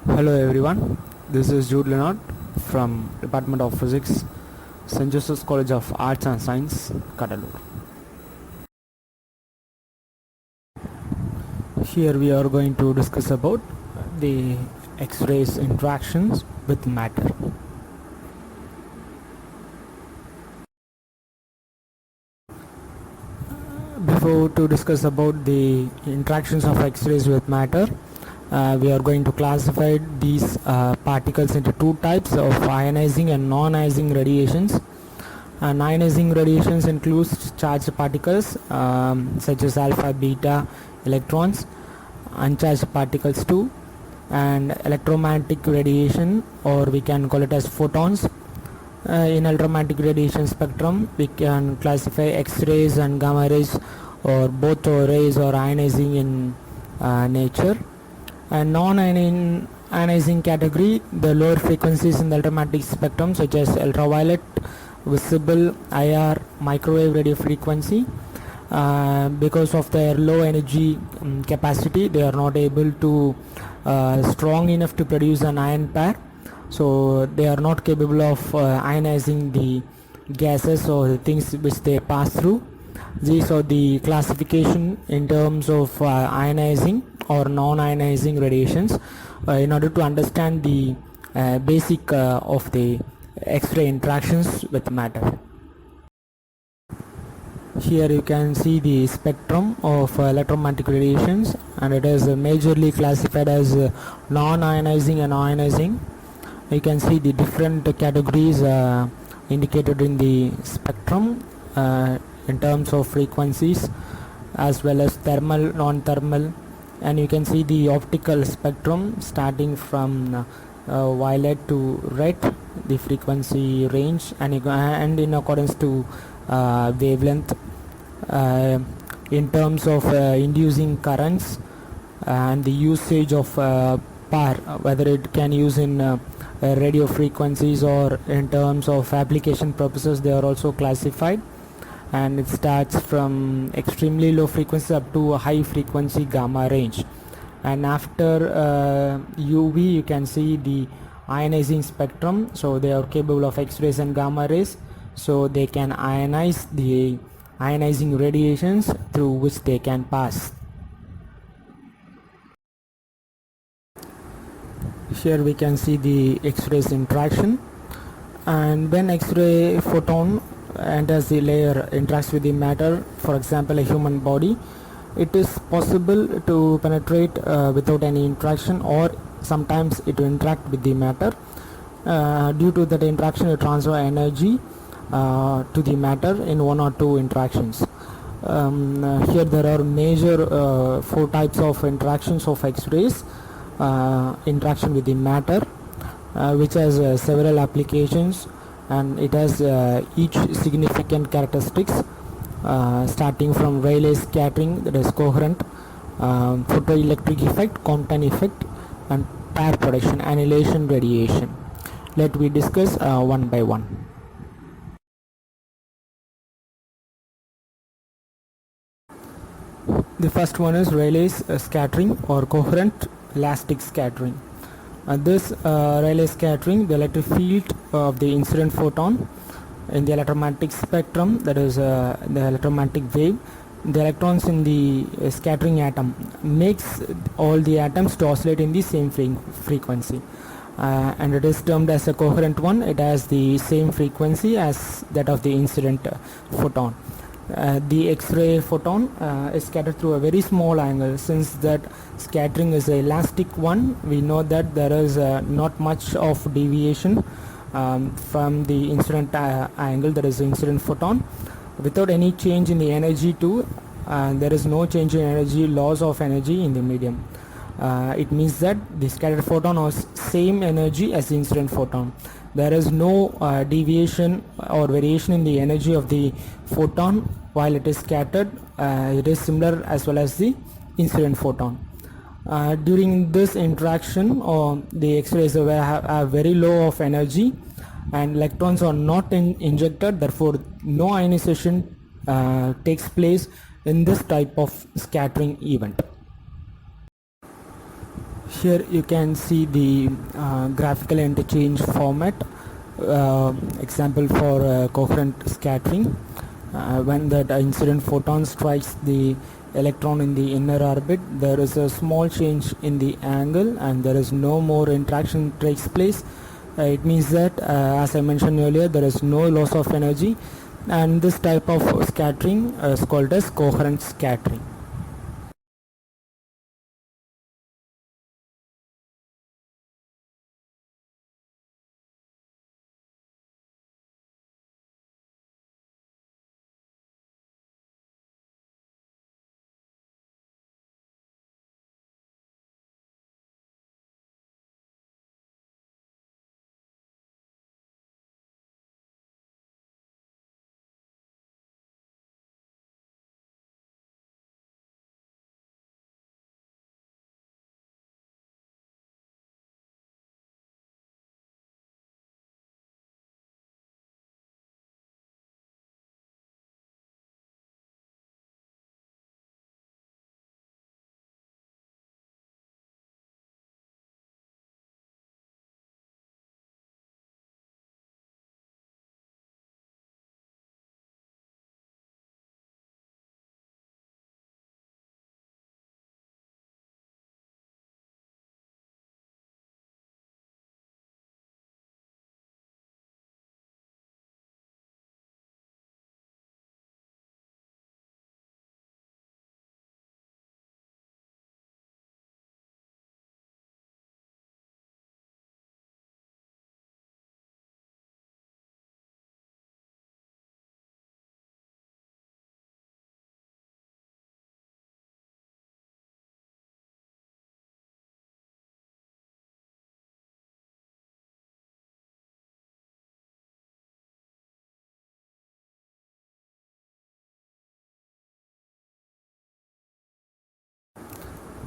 Hello everyone, this is Jude Leonard from Department of Physics, St. Joseph's College of Arts and Science, Cuddalore. Here we are going to discuss about the X-rays interactions with matter. Before to discuss about the interactions of X-rays with matter, we are going to classify these particles into two types of ionizing and non-ionizing radiations. Ionizing radiations includes charged particles such as alpha, beta, electrons, uncharged particles too, and electromagnetic radiation, or we can call it as photons. In electromagnetic radiation spectrum, we can classify X-rays and gamma rays, or both rays or ionizing in nature. And non-ionizing category, the lower frequencies in the electromagnetic spectrum such as ultraviolet, visible, IR, microwave radio frequency, because of their low energy capacity, they are not able to strong enough to produce an ion pair, so they are not capable of ionizing the gases or the things which they pass through. These are the classification in terms of ionizing or non-ionizing radiations in order to understand the basic of the X-ray interactions with matter. Here you can see the spectrum of electromagnetic radiations, and it is majorly classified as non-ionizing and ionizing. You can see the different categories indicated in the spectrum in terms of frequencies, as well as thermal, non-thermal, and you can see the optical spectrum starting from violet to red, the frequency range, and in accordance to wavelength, in terms of inducing currents and the usage of power, whether it can use in radio frequencies or in terms of application purposes, they are also classified. And it starts from extremely low frequency up to a high frequency gamma range. And after UV, you can see the ionizing spectrum, so they are capable of X-rays and gamma rays, so they can ionize the ionizing radiations through which they can pass. Here we can see the X-rays interaction, and when X-ray photon enters the layer, interacts with the matter, for example a human body, it is possible to penetrate without any interaction, or sometimes it will interact with the matter. Due to that interaction, it transfer energy to the matter in one or two interactions. Here there are major four types of interactions of X-rays. Interaction with the matter, which has several applications, and it has each significant characteristics, starting from Rayleigh scattering, that is coherent, photoelectric effect, Compton effect, and pair production, annihilation radiation. Let me discuss one by one. The first one is Rayleigh's scattering or coherent elastic scattering. This Rayleigh scattering, the electric field of the incident photon in the electromagnetic spectrum, that is the electromagnetic wave, the electrons in the scattering atom makes all the atoms to oscillate in the same frequency, and it is termed as a coherent one. It has the same frequency as that of the incident photon. The X-ray photon is scattered through a very small angle. Since that scattering is an elastic one, we know that there is not much of deviation from the incident angle, that is the incident photon, without any change in the energy too. There is no change in energy, loss of energy in the medium. It means that the scattered photon has same energy as the incident photon. There is no deviation or variation in the energy of the photon while it is scattered. It is similar as well as the incident photon. During this interaction, the X-rays have very low of energy, and electrons are not injected, therefore no ionization takes place in this type of scattering event. Here you can see the graphical interchange format, example for coherent scattering. When that incident photon strikes the electron in the inner orbit, there is a small change in the angle and there is no more interaction takes place. It means that, as I mentioned earlier, there is no loss of energy, and this type of scattering is called as coherent scattering.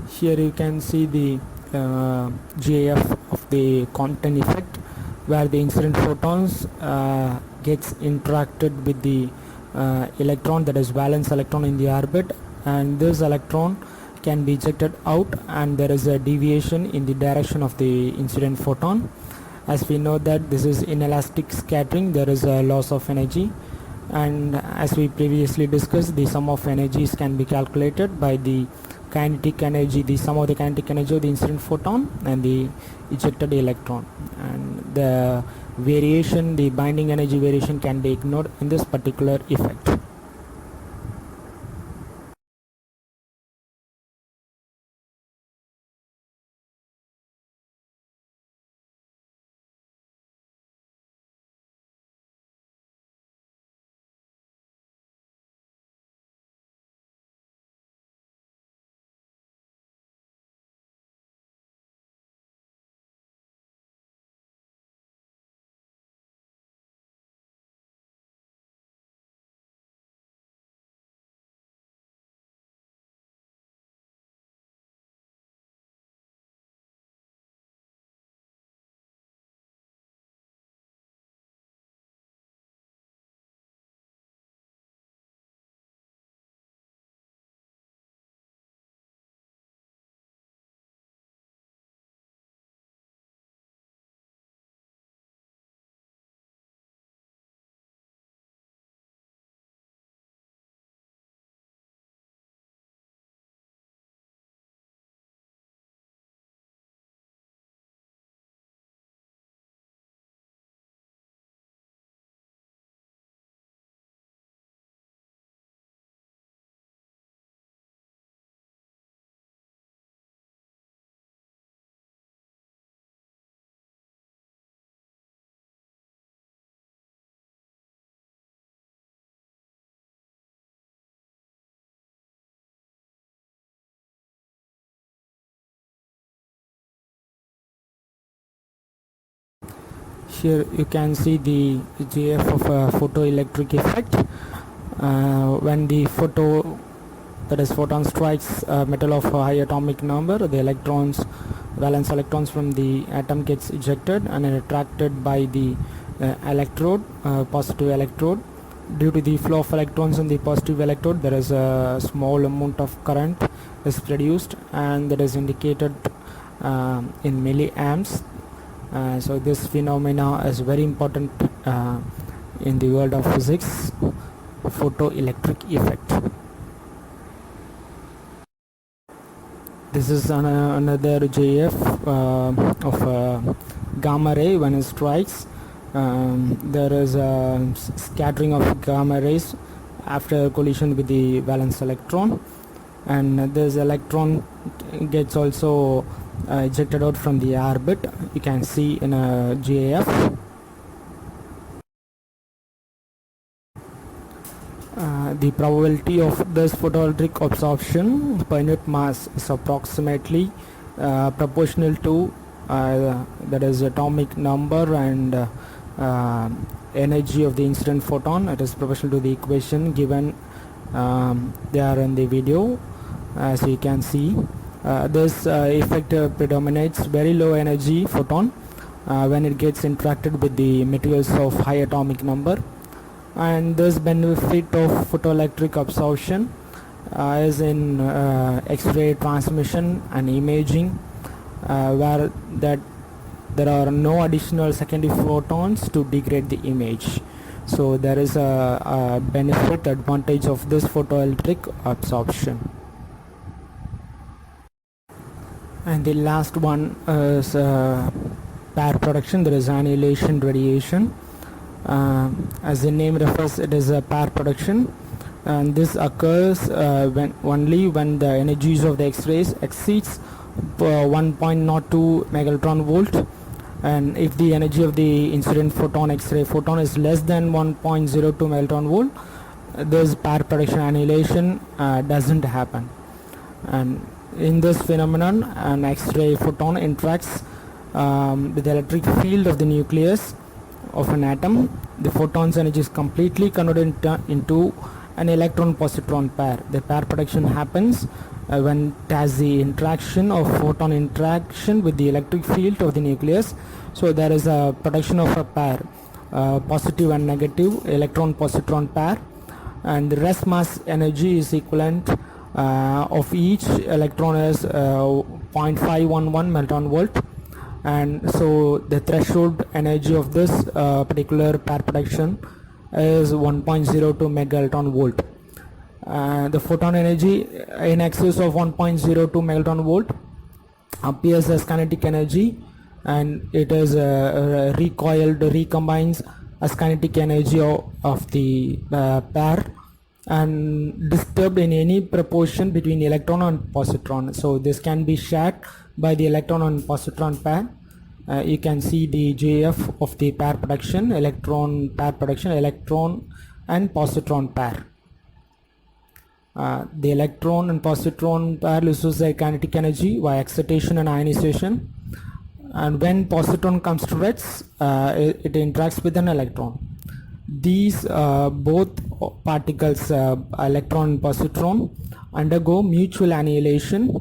Here you can see the GIF of the Compton effect, where the incident photons gets interacted with the electron, that is valence electron in the orbit, and this electron can be ejected out and there is a deviation in the direction of the incident photon. As we know that this is inelastic scattering, there is a loss of energy, and as we previously discussed, the sum of energies can be calculated by the kinetic energy, the sum of the kinetic energy of the incident photon and the ejected electron, and the variation, the binding energy variation, can be ignored in this particular effect. Here you can see the GF of a photoelectric effect. When the photon strikes a metal of a high atomic number, the electrons, valence electrons from the atom, gets ejected and are attracted by the electrode, positive electrode. Due to the flow of electrons in the positive electrode, there is a small amount of current is produced, and that is indicated in milliamps. So this phenomena is very important in the world of physics, photoelectric effect. This is another JF of gamma ray. When it strikes, there is a scattering of gamma rays after collision with the valence electron, and this electron gets also ejected out from the orbit. You can see in a JF. The probability of this photoelectric absorption per unit mass is approximately proportional to that is atomic number and energy of the incident photon. It is proportional to the equation given there in the video. As you can see, this effect predominates very low energy photon when it gets interacted with the materials of high atomic number. And this benefit of photoelectric absorption is in X-ray transmission and imaging, where that there are no additional secondary photons to degrade the image. So there is a benefit advantage of this photoelectric absorption. And the last one is pair production. There is annihilation radiation. As the name refers, it is a pair production, and this occurs only when the energies of the X-rays exceeds 1.02 megaelectron volt, and if the energy of the incident photon X-ray photon is less than 1.02 megaelectron volt, this pair production annihilation doesn't happen. And in this phenomenon, an X-ray photon interacts with the electric field of the nucleus of an atom. The photon's energy is completely converted into an electron-positron pair. The pair production happens when it has the interaction of photon interaction with the electric field of the nucleus. So there is a production of a pair, positive and negative electron-positron pair, and the rest mass energy is equivalent of each electron is 0.511 megaelectron volt. And so the threshold energy of this particular pair production is 1.02 megaelectron volt. The photon energy in excess of 1.02 megaelectron volt appears as kinetic energy, and it is recombines as kinetic energy of the pair, and disturbed in any proportion between electron and positron. So this can be shared by the electron and positron pair. You can see the JF of the pair production, electron pair production, electron and positron pair. The electron and positron pair loses their kinetic energy via excitation and ionization, and when positron comes to rest, it interacts with an electron. These both particles, electron and positron, undergo mutual annihilation,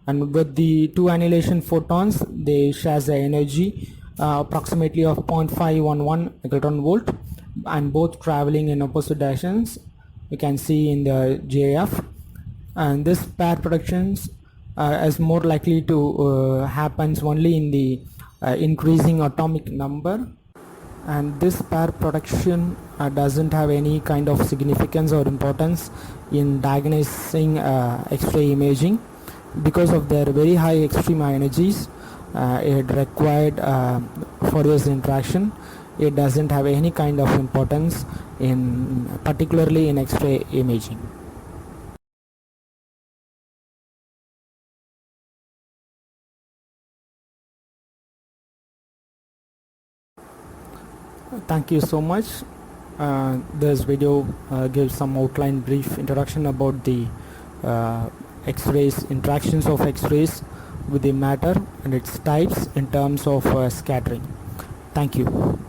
and with the two annihilation photons, they share the energy approximately of 0.511 megaelectron volt, and both traveling in opposite directions. You can see in the JF, and this pair productions is more likely to happens only in the increasing atomic number, and this pair production doesn't have any kind of significance or importance in diagnosing X-ray imaging because of their very high extreme energies. It required Fourier's interaction. It doesn't have any kind of importance in particularly in X-ray imaging. Thank you so much. This video gives some outline brief introduction about the X-rays, interactions of X-rays with the matter and its types in terms of scattering. Thank you.